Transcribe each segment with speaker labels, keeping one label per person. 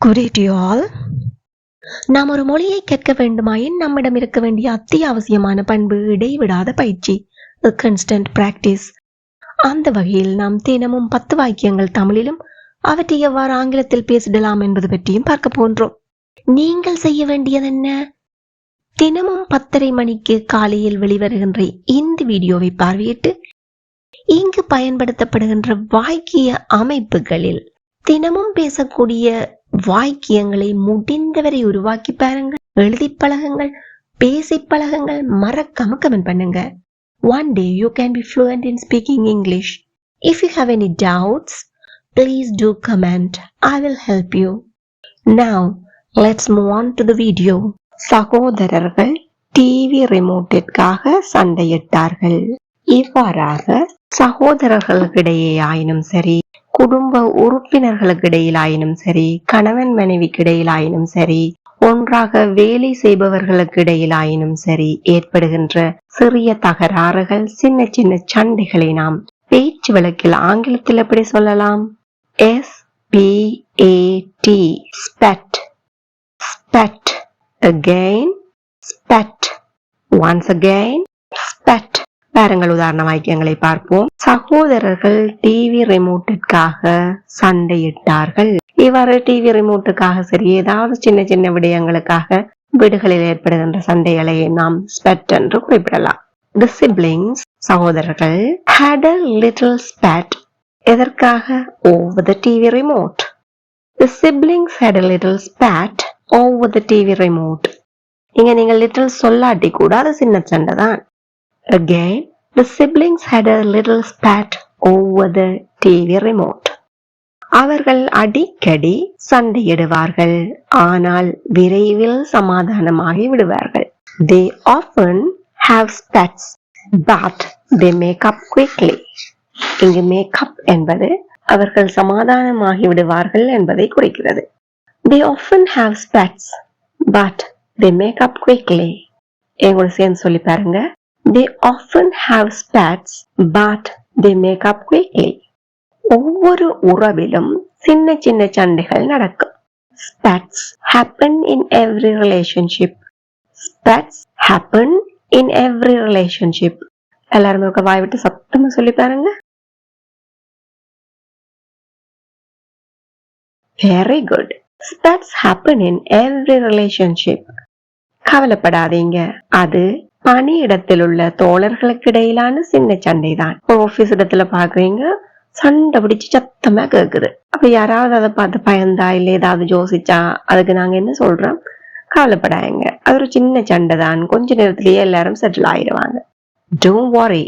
Speaker 1: Good day to you all. நாம் ஒரு மொழியை கற்க வேண்டுமாயின் நம்மிடம் இருக்க வேண்டிய அத்தியாவசியமான பண்பு இடைவிடாத பயிற்சி, a constant practice. அந்த வகையில் நாம் தினமும் 10 வாக்கியங்கள் தமிழிலும் அவற்றை எவ்வாறு ஆங்கிலத்தில் பேசிடலாம் என்பது பற்றியும் பார்க்க போன்றோம். நீங்கள் செய்ய வேண்டியது என்ன? தினமும் 10:30 மணிக்கு காலையில் வெளிவருகின்ற இந்த வீடியோவை பார்வையிட்டு இங்கு பயன்படுத்தப்படுகின்ற வாக்கிய அமைப்புகளில் தினமும் பேசக்கூடிய வாக்கியங்களை முடிந்தவரை உருவாக்கி பாருங்கள், எழுதி பழகுங்கள், பேசி பழகுங்கள், மறக்காம கமெண்ட் பண்ணுங்க. One day you can be fluent in speaking English. If you have any doubts, please do comment. I will help you. Now, let's move on to the video. சகோதரர்கள் டிவி ரிமோட்டிற்காக சண்டையிட்டார்கள். இவ்வாறாக சகோதரர்களுக்கிடையே ஆயினும் சரி, குடும்ப உறுப்பினர்களுக்கு இடையிலாயினும் சரி, கணவன் மனைவிக்கு இடையிலாயினும் சரி, ஒன்றாக வேலை செய்பவர்களுக்கு இடையிலாயினும் சரி ஏற்படுகின்ற சிறிய தகராறுகள், சின்ன சின்ன சண்டைகளை நாம் பேச்சு வழக்கில் ஆங்கிலத்தில் எப்படி சொல்லலாம்? SPAT, spat, spat, again, spat, once again, spat. பாருங்கள், உதாரண வாக்கியங்களை பார்ப்போம். சகோதரர்கள் டிவி ரிமோட்டிற்காக சண்டையிட்டார்கள். இவ்வாறு டிவி ரிமோட்டுக்காக சரி, ஏதாவது சின்ன சின்ன விடயங்களுக்காக வீடுகளில் ஏற்படுகின்ற சண்டைகளை நாம் ஸ்பெட் என்று குறிப்பிடலாம். The siblings, சகோதரர்கள், had a little spat. எதற்காக? Over the TV remote. The siblings had a little spat over the TV remote. இங்க நீங்கள் லிட்டில் சொல்லாட்டி கூட அது சின்ன சண்டை தான். Again, the siblings had a little spat over the TV remote. அவர்கள் அடிக்கடி சண்டையிடுவார்கள், ஆனால் விரைவில் சமாதானமாகி விடுவார்கள். They often have spats, but they make up quickly. இங்கு make up என்பது அவர்கள் சமாதானமாகி விடுவார்கள் என்பதை குறிக்கிறது. They often have spats, but they make up quickly. எங்களோட சேர்ந்து சொல்லி பாருங்க. They often have spats, but they make up quickly. ஒவ்வொரு உறவிலும் சின்ன சின்ன சண்டைகள் நடக்கும். Spats happen in every relationship. Spats happen in every relationship. எல்லாரும் ஒரு வாய் விட்டு சத்தமா சொல்லி பாருங்க. Very good. Spats happen in every relationship. கவலைப்படாதீங்க, அது பணி இடத்தில் உள்ள தோழர்களுக்கு இடையிலான சின்ன சண்டை தான். ஆபீஸ் இடத்துல பாக்குறீங்க, சண்டை பிடிச்சு சத்தமா கேக்குது. அப்ப யாராவது அதை பார்த்து பயந்தா இல்ல ஏதாவது யோசிச்சா அதுக்கு நாங்க என்ன சொல்றோம்? கவலைப்படாதீங்க, அது ஒரு சின்ன சண்டை தான், கொஞ்ச நேரத்திலேயே எல்லாரும் செட்டில் ஆயிடுவாங்க. Don't worry.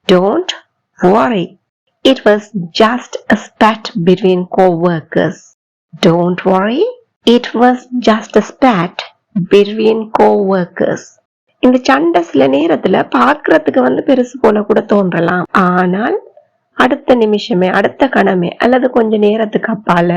Speaker 1: Don't worry. It was just a spat between co-workers. Don't worry. It was just a spat between co-workers. இந்த சண்டை சில நேரத்துல பாக்குறதுக்கு பெருசு போல கூட தோன்றலாம், ஆனால் அடுத்த நிமிஷமே, அடுத்த கணமே அல்லது கொஞ்ச நேரத்துக்கு அப்பால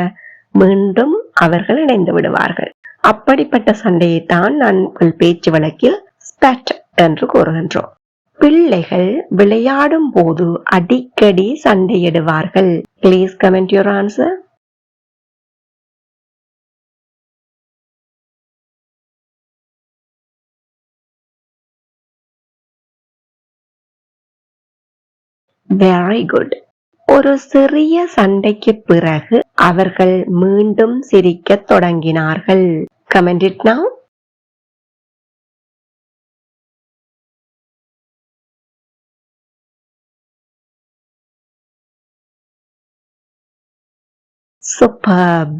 Speaker 1: மீண்டும் அவர்கள் இணைந்து விடுவார்கள். அப்படிப்பட்ட சண்டையை தான் நான் பேச்சு வழக்கில் ஸ்பேட் என்று கூறுகின்றோம். பிள்ளைகள் விளையாடும் போது அடிக்கடி சண்டையிடுவார்கள். Please comment your answer. Very good. ஒரு சிறிய சண்டைக்கு பிறகு அவர்கள் மீண்டும் சிரிக்க தொடங்கினார்கள். Comment it now. Superb.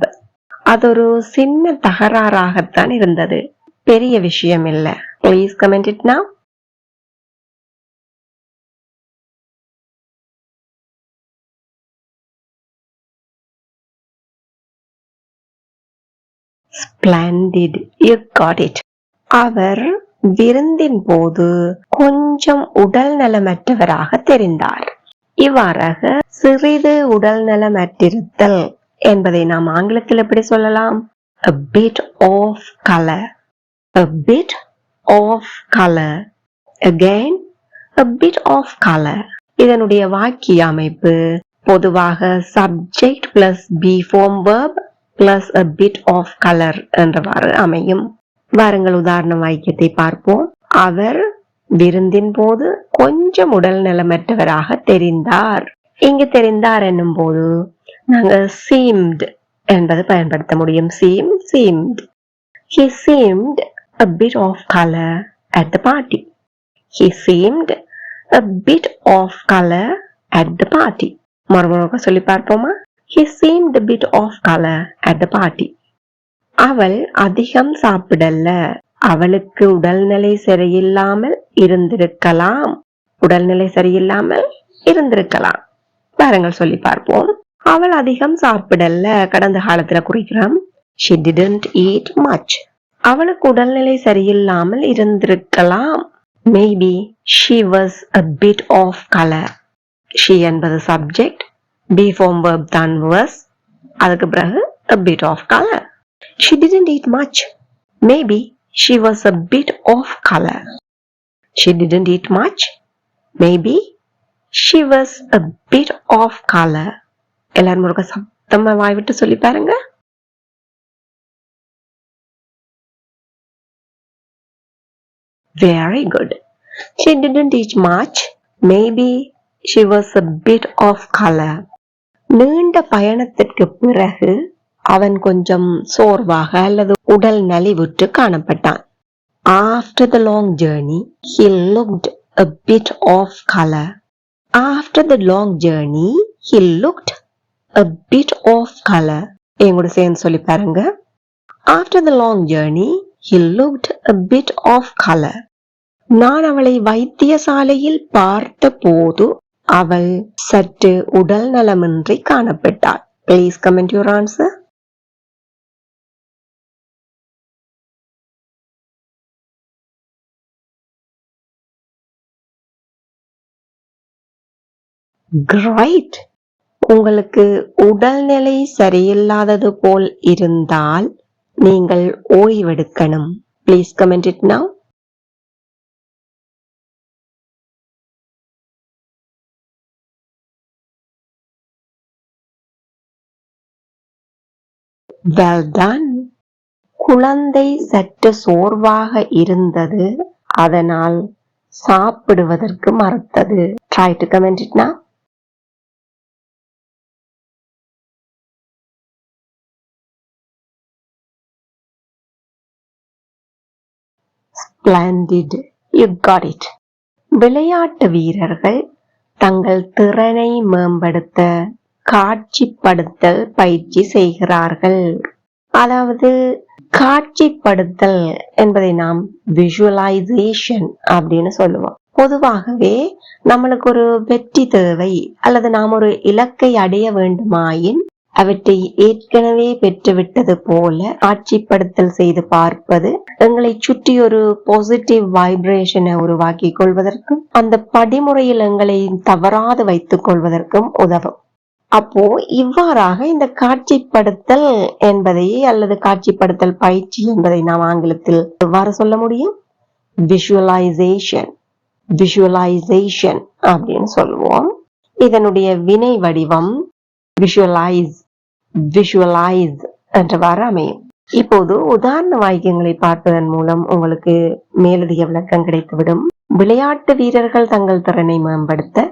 Speaker 1: அது ஒரு சின்ன தகராறாகத்தான் இருந்தது, பெரிய விஷயம் இல்ல. Please comment it now. Splendid. You got it. அவர் விருந்தின் போது கொஞ்சம் உடல் நலமற்றவராக தெரிந்தார். இவ்வாறாக சிறிது உடல் நலமற்றிருத்தல் என்பதை நாம் ஆங்கிலத்தில் எப்படி சொல்லலாம்? A bit of color. A bit of color. Again, a bit of color. இதனுடைய வாக்கிய அமைப்பு பொதுவாக subject plus be form verb plus a bit of color என்றவாறு அமையும். வாருங்கள் உதாரண வாக்கியத்தை பார்ப்போம். அவர் விருந்தின் போது கொஞ்சம் உடல் நலமற்றவராக தெரிந்தார். இங்கு தெரிந்தார் என்னும் போது நாங்கள் seemed என்பது பயன்படுத்த முடியும். seemed. He seemed a bit of color at the party. He seemed a bit of color at the party. மறுமுறை சொல்லி பார்ப்போமா? He seemed a bit of color at the party. அவள் அதிகம் சாப்பிடல. அவளுக்கு உடல்நிலை சரியில்லாமல் இருந்திருக்கலாம். உடல்நிலை சரியில்லாமல் இருந்திருக்கலாம். பாருங்கள் சொல்லி பார்ப்போம். அவள் அதிகம் சாப்பிடல கடந்த காலத்துல குறிக்கிறோம். She didn't eat much. அவளுக்கு உடல்நிலை சரியில்லாமல் இருந்திருக்கலாம். Maybe she was a bit off color. She என்பது subject, be form verb தான் was, அதுக்கு பிறகு a bit off color. She didn't eat much. Maybe she was a bit off color. She didn't eat much. Maybe she was a bit off color. எல்லாரும் ஒரு சத்தமா வாய் விட்டு சொல்லி பாருங்க. Very good. She didn't eat much. Maybe she was a bit off color. நீண்ட பயணத்திற்கு பிறகு அவன் கொஞ்சம் சோர்வாக அல்லது உடல் நலிவுற்று காணப்பட்டான். After the long journey, he looked a bit off color. After the long journey, he looked a bit off color. எங்கூட சேர்ந்து சொல்லி பாருங்க. After the long journey, he looked a bit off color. நான் அவளை வைத்தியசாலையில் பார்த்த போது அவள் சற்று உடல் நலமின்றி காணப்பட்டாள். Please comment your answer. Great. உங்களுக்கு உடல்நிலை சரியில்லாதது போல் இருந்தால் நீங்கள் ஓய்வெடுக்கணும். Please comment it now. Well done. குழந்தை சற்று சோர்வாக இருந்தது, அதனால் சாப்பிடுவதற்கு மறுத்தது. Try to comment it now. Splendid. You got it. விளையாட்டு வீரர்கள் தங்கள் திறனை மேம்படுத்த காட்சிப்படுத்தல் பயிற்சி செய்கிறார்கள். அதாவது காட்சிப்படுத்தல் என்பதை நாம் விஷுவலைசேஷன் அப்படின்னு சொல்லுவோம். பொதுவாகவே நம்மளுக்கு ஒரு வெற்றி தேவை அல்லது நாம் ஒரு இலக்கை அடைய வேண்டுமாயின் அவற்றை ஏற்கனவே பெற்றுவிட்டது போல காட்சிப்படுத்தல் செய்து பார்ப்பது எங்களை சுற்றி ஒரு பாசிட்டிவ் வைப்ரேஷனை உருவாக்கி கொள்வதற்கும் அந்த படிமுறையில் எங்களை தவறாது வைத்துக் கொள்வதற்கும் உதவும். அப்போ இவ்வாறாக இந்த காட்சிப்படுத்தல் என்பதை அல்லது காட்சிப்படுத்தல் பயிற்சி என்பதை நாம் ஆங்கிலத்தில் எவ்வாறு சொல்ல முடியும்? விஷுவலைசேஷன். விஷுவலைசேஷன் அப்படின்னு சொல்லுவோம். இதனுடைய வினை வடிவம் விஷுவலைஸ், விஷுவலைஸ் என்றவாறு அமையும். இப்போது உதாரண வாக்கியங்களை பார்ப்பதன் மூலம் உங்களுக்கு மேலதிக விளக்கம் கிடைத்துவிடும். விளையாட்டு வீரர்கள் தங்கள் திறனை மேம்படுத்த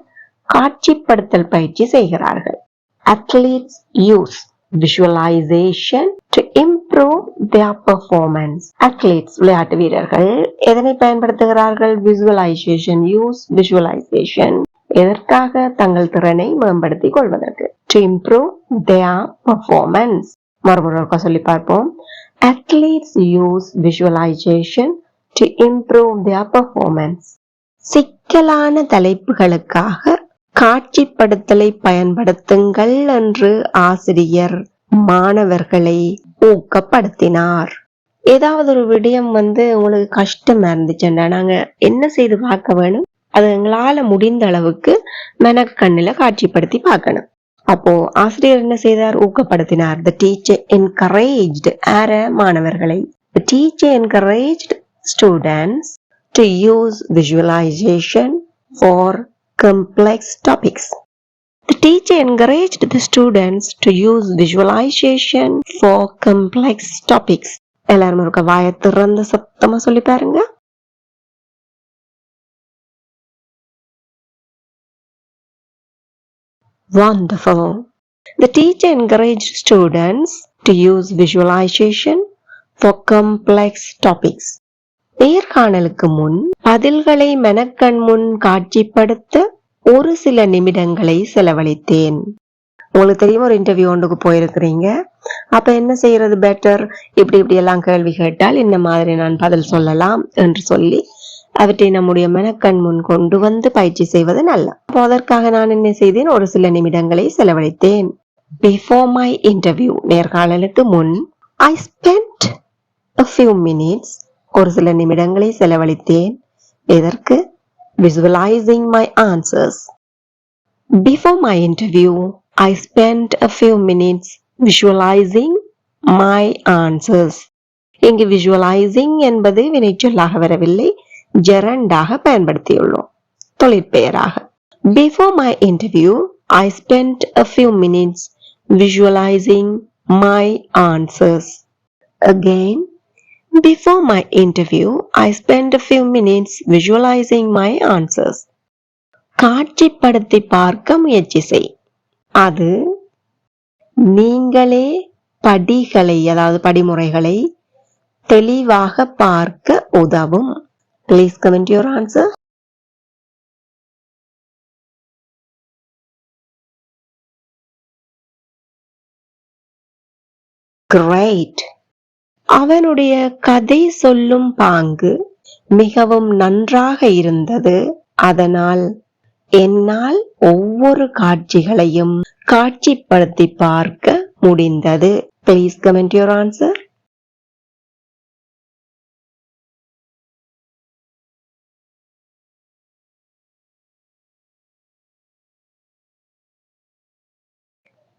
Speaker 1: காட்சிப்படுத்தல் பயிற்சி செய்கிறார்கள். Athletes use visualization to improve their performance. Athletes விளையாட்டு வீரர்கள் எதனை பயன்படுத்துகிறார்கள்? Visualization. Use visualization. எதற்காக? தங்கள் திறனை மேம்படுத்திக் கொள்வதற்கு. To improve their performance. மறுபடியும் சொல்லி பார்ப்போம். Athletes use visualization to improve their performance. சிக்கலான தலைப்புகளுக்காக காட்சிப்படுத்தலை பயன்படுத்துங்கள் என்று ஆசிரியர் மாணவர்களை ஊக்கப்படுத்தினார். ஏதாவது ஒரு விடயம் உங்களுக்கு கஷ்டமா இருந்துச்சுன்னா நாங்க என்ன செய்து பார்க்க வேணும்? அது எங்களால முடிந்த அளவுக்கு மெனக்கண்ணுல காட்சிப்படுத்தி பார்க்கணும். அப்போ ஆசிரியர் என்ன செய்தார்? ஊக்கப்படுத்தினார். The teacher encouraged மாணவர்களை. The teacher encouraged students to use visualization for complex topics. The teacher encouraged the students to use visualization for complex topics. எல்லாரும் ஒருக்க வாயை திறந்து சத்தமா சொல்லி பாருங்க. Wonderful. The teacher encouraged students to use visualization for complex topics. நேர்காணலுக்கு முன் பதில்களை மெனக்கண் முன் காட்சிப்படுத்த ஒரு சில நிமிடங்களை செலவழித்தேன். உங்களுக்கு தெரியும், ஒரு இன்டர்வியூ ஒன்றுக்கு போயிருக்கிறீங்க. அப்ப என்ன செய்யறது பெட்டர், இப்படி எல்லாம் கேள்வி கேட்டால் இந்த மாதிரி நான் பதில் சொல்லலாம் என்று சொல்லி அவற்றை நம்முடைய மெனக்கண் முன் கொண்டு வந்து பயிற்சி செய்வது நல்ல. அப்போ அதற்காக நான் என்ன செய்தேன், ஒரு சில நிமிடங்களை செலவழித்தேன். Before my interview, நேர்காணலுக்கு முன், I spent a few minutes, ஒரு சில நிமிடங்களை செலவழித்தேன். எதற்கு? Visualizing my answers. Before my interview, I spent a few minutes visualizing my answers. இங்கு visualizing என்பது வினைச்சொல்லாக வரவில்லை, ஜெரண்டாக பயன்படுத்தியுள்ளோம், தொழிற்பெயராக. Before my interview, I spent a few minutes visualizing my answers. Again, before my interview, I spent a few minutes visualizing my answers. காட்சிப்படுத்தி பார்க்க முயற்சி செய். அது நீங்களே படிகளை, அதாவது படிமுறைகளை தெளிவாக பார்க்க உதவும். Please comment your answer. Great. அவனுடைய கதை சொல்லும் பாங்கு மிகவும் நன்றாக இருந்தது. அதனால் என்னால் ஒவ்வொரு காட்சிகளையும் காட்சிப்படுத்தி பார்க்க முடிந்தது. Please comment your answer.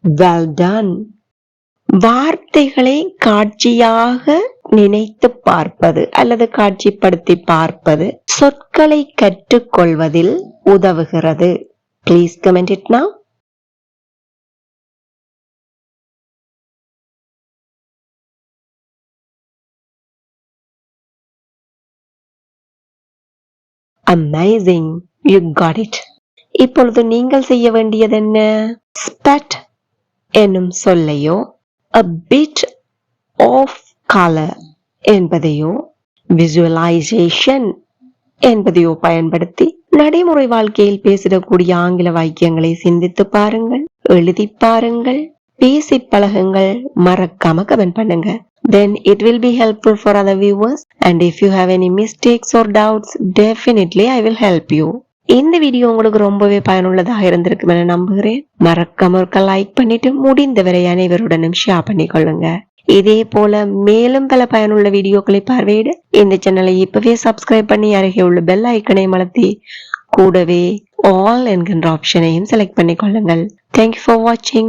Speaker 1: Well done. வார்த்தைகளை காட்சியாக நினைத்து பார்ப்பது அல்லது காட்சிப்படுத்தி பார்ப்பது சொற்களை கற்றுக்கொள்வதில் உதவுகிறது. Please comment it now. Amazing. You got it. இப்பொழுது நீங்கள் செய்ய வேண்டியது என்ன? Spat என்னும் சொல்லையோ a bit of color என்பதையோ visualization என்பதையோ பயன்படுத்தி நடைமுறை வாழ்க்கையில் பேசிடக்கூடிய ஆங்கில வாக்கியங்களை சிந்தித்து பாருங்கள், எழுதி பாருங்கள், பேசி பழகுங்கள், மறக்காம கமெண்ட் பண்ணுங்க. Then it will be helpful for other viewers, and if you have any mistakes or doubts, definitely I will help you. இந்த வீடியோ உங்களுக்கு ரொம்பவே பயனுள்ளதாக இருந்திருக்கும் என நம்புகிறேன். மறக்காம ஒரு லைக் பண்ணிட்டு முடிந்தவரை அனைவருடனும் ஷேர் பண்ணிக்கொள்ளுங்க. இதே போல மேலும் பல பயனுள்ள வீடியோக்களை பார்வையிட இந்த சேனலை இப்பவே சப்ஸ்கிரைப் பண்ணி அருகே உள்ள பெல் ஐக்கனை அழுத்தி கூடவே ஆல் என்கின்ற ஆப்ஷனையும் select பண்ணிக்கொள்ளுங்கள். Thank you for watching.